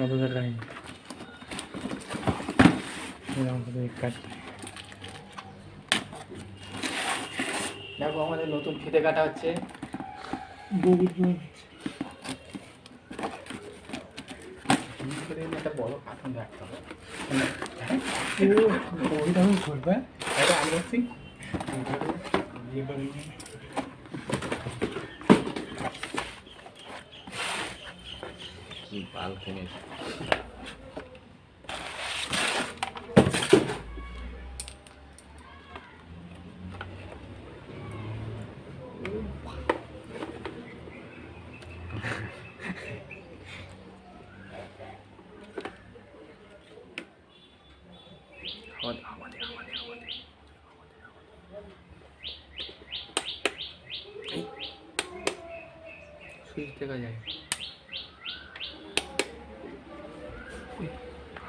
অত দরকার নেই, দেখো আমাদের নতুন ফিতে কাটা হচ্ছে। একটা বড় কার্টুন রাখতে হবে, ঘুরবে এটা আনবক্সিং কি পাল কিনেছে। সুইচ দেখা যায়,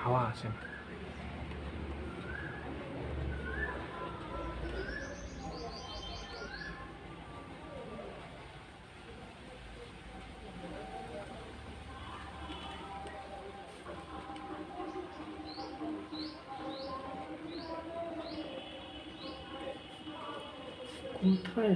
হাওয়া আসে না। কোথায়